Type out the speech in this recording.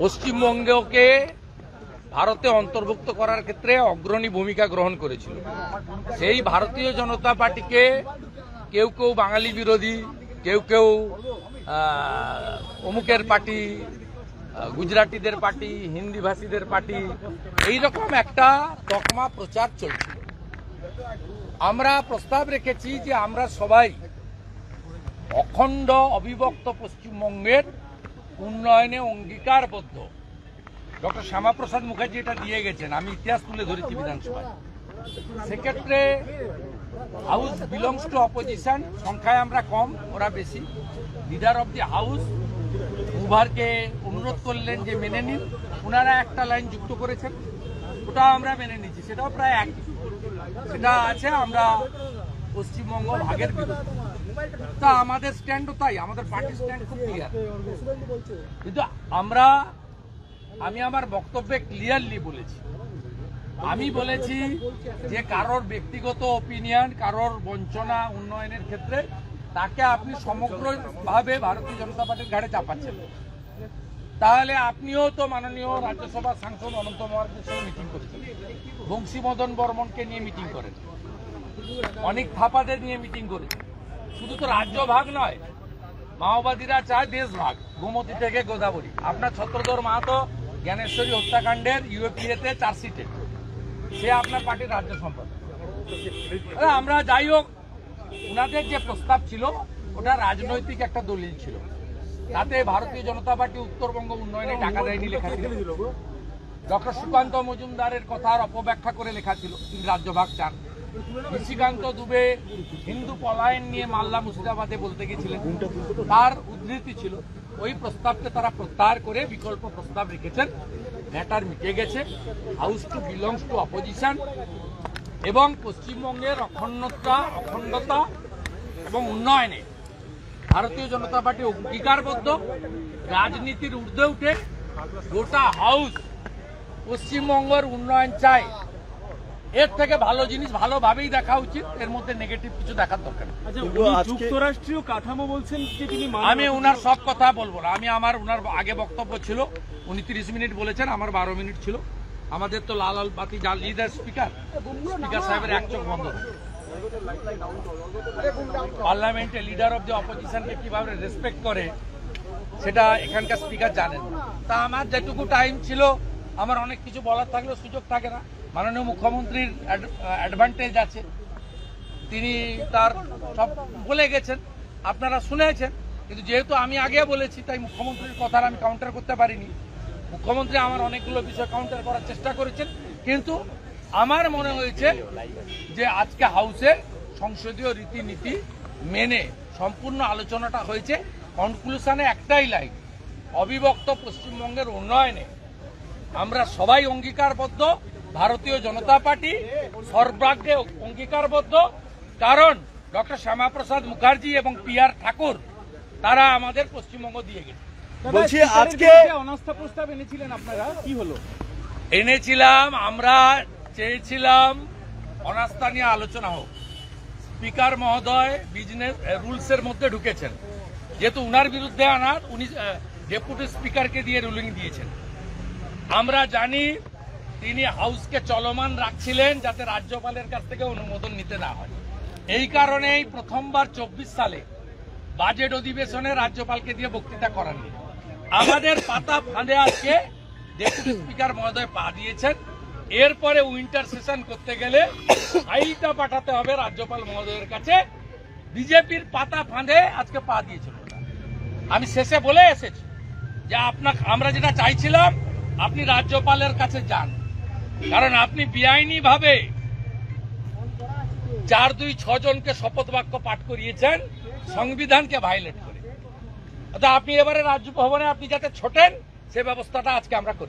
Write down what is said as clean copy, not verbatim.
পশ্চিমবঙ্গকে ভারতে অন্তর্ভুক্ত করার ক্ষেত্রে অগ্রণী ভূমিকা গ্রহণ করেছিল। সেই ভারতীয় জনতা পার্টিকে কেউ কেউ বাঙালি বিরোধী, কেউ কেউ অমুকের পার্টি, গুজরাটিদের পার্টি, হিন্দিভাষীদের পার্টি, এইরকম একটা তকমা প্রচার চলছে। আমরা প্রস্তাব রেখেছি যে আমরা সবাই অখণ্ড অবিভক্ত পশ্চিমবঙ্গের উন্নয়নে অঙ্গীকারবদ্ধ। ডক্টর শ্যামাপ্রসাদ মুখার্জি এটা দিয়ে গেছেন, আমি ইতিহাস তুলে ধরেছি বিধানসভায়। সেক্ষেত্রে হাউস বিলংস টু অপোজিশন, সংখ্যায় আমরা কম, ওরা বেশি। লিডার অব দি হাউস উভারকে অনুরোধ করলেন যে মেনে নিন, ওনারা একটা লাইন যুক্ত করেছেন, ওটা আমরা মেনে নিচ্ছি। সেটাও প্রায় একই, সেটা আছে আমরা পশ্চিমবঙ্গ ভাগের বিরুদ্ধে। তা আমাদের স্ট্যান্ডও তাই, আমাদের পার্টির স্ট্যান্ড খুব ক্লিয়ার। কিন্তু আমি আমার বক্তব্যে ক্লিয়ারলি বলেছি, আমি বলেছি যে কারোর ব্যক্তিগত ওপিনিয়ন, কারোর বঞ্চনা উন্নয়নের ক্ষেত্রে তাকে আপনি সমগ্রভাবে ভারতীয় জনতা পার্টির ঘাড়ে চাপাচ্ছেন। তাহলে আপনিও তো মাননীয় রাজ্যসভার সাংসদ অনন্ত মহারাজের সঙ্গে মিটিং করেছেন, বংশীমদন বর্মনকে নিয়ে মিটিং করেন, অনেক থাপাদের নিয়ে মিটিং করেছেন। শুধু তো রাজ্য ভাগ নয়, মাওবাদীরা চায় দেশ ভাগ, গোমতী থেকে গোদাবরী। আপনার ছত্রধর মাহাতো জ্ঞানেশ্বরী হত্যাকাণ্ডের ইউএপিএতে চার্জশিটে, সে আপনার পার্টির রাজ্য সম্পাদক। আমরা যাই হোক, ওনাদের যে প্রস্তাব ছিল ওটা রাজনৈতিক একটা দলিল ছিল, তাতে ভারতীয় জনতা পার্টি উত্তরবঙ্গ উন্নয়নে টাকা দেয়নি লেখা ছিল। ডক্টর সুকান্ত মজুমদারের কথার অপব্যাখ্যা করে লেখা ছিল, তিনি রাজ্য ভাগ চান। নিশিকান্ত দুবে হিন্দু পলায়ন নিয়ে মাল্লা মুর্শিদাবাদে বলতে গেছিলেন, তার উদ্ধৃতি ছিল। ওই প্রস্তাবকে তারা প্রত্যাহার করে বিকল্প প্রস্তাব রেখেছেন। ম্যাটার মিটে গেছে। House to belongs to opposition এবং পশ্চিমবঙ্গের অখণ্ডতা এবং উন্নয়নে ভারতীয় জনতা পার্টি অঙ্গীকারবদ্ধ। রাজনীতির ঊর্ধ্বে উঠে গোটা হাউস পশ্চিমবঙ্গের উন্নয়ন চায়। এর থেকে ভালো জিনিস ভালোভাবেই দেখা উচিত, এর মধ্যে নেগেটিভ কিছু দেখার দরকার নেই। যুক্তরাষ্ট্রীয় কাঠামো বলছেন যে তিনি, আমি ওনার সব কথা বলবো না। ওনার আগে বক্তব্য ছিল, উনি 30 মিনিট বলেছেন, আমার 12 মিনিট ছিল। আমাদের তো লাল বাতি জ্বালিয়ে দেয় স্পিকার সাহেবের এক চোখ বন্ধ। পার্লামেন্টে লিডার অব দি অপোজিশনকে কিভাবে রেসপেক্ট করে সেটা এখানকার স্পিকার জানেন না। তা আমার যেটুকু টাইম ছিল, আমার অনেক কিছু বলার থাকলেও সুযোগ থাকে না। মাননীয় মুখ্যমন্ত্রীর অ্যাডভান্টেজ আছে, তিনি তার সব বলে গেছেন, আপনারা শুনেছেন। কিন্তু যেহেতু আমি আগে বলেছি, তাই মুখ্যমন্ত্রীর কথার আমি কাউন্টার করতে পারিনি। মুখ্যমন্ত্রী আমার অনেকগুলো বিষয় কাউন্টার করার চেষ্টা করেছেন, কিন্তু আমার মনে হয়েছে যে আজকে হাউসে সংসদীয় রীতিনীতি মেনে সম্পূর্ণ আলোচনাটা হয়েছে। কনক্লুশনে একটাই লাইন, অবিভক্ত পশ্চিমবঙ্গের উন্নয়নে আমরা সবাই অঙ্গীকারবদ্ধ। ভারতীয় জনতা পার্টি সর্বাগ্রে অঙ্গীকারবদ্ধ, কারণ ডক্টর শ্যামাপ্রসাদ মুখার্জি এবং PR ঠাকুর তারা আমাদের পশ্চিমবঙ্গ দিয়ে গেছে। বলছি আজকে অনাস্থা প্রস্তাব এনেছিলেন আপনারা, কি হলো? এনেছিলাম, আমরা চেয়েছিলাম অনাস্থা নিয়ে আলোচনা হোক। স্পিকার মহোদয় বিজনেস রুলসের মধ্যে ঢুকেছেন, যেহেতু উনার বিরুদ্ধে আনার, উনি ডেপুটি স্পিকারকে দিয়ে রুলিং দিয়েছেন। আমরা জানি তিনি হাউসকে চলমান রাখছিলেন যাতে রাজ্যপালের কাছ থেকে অনুমোদন নিতে না হয়। এই কারণেই প্রথমবার 24 সালে বাজেট অধিবেশনে রাজ্যপালকে দিয়ে বক্তৃতা করাননি। আমাদের পাতা ফাঁদে আজকে ডেপুটি স্পিকার মহোদয় পা দিয়েছেন। এরপরে উইন্টার সেশন করতে গেলে ফাইলটা পাঠাতে হবে রাজ্যপাল মহোদয়ের কাছে। বিজেপির পাতা ফাঁদে আজকে পা দিয়েছিল। আমি শেষে বলে এসেছি যে আমরা যেটা চাইছিলাম, আপনি রাজ্যপালের কাছে যান, কারণ আপনি বেআইনি ভাবে 4-2-6 জনকে শপথ বাক্য পাঠ করিয়েছেন সংবিধানকে ভায়োলেট করে। আপনি এবারে রাজভবনে আপনি যাতে ছোটেন, সে ব্যবস্থাটা আজকে আমরা করি।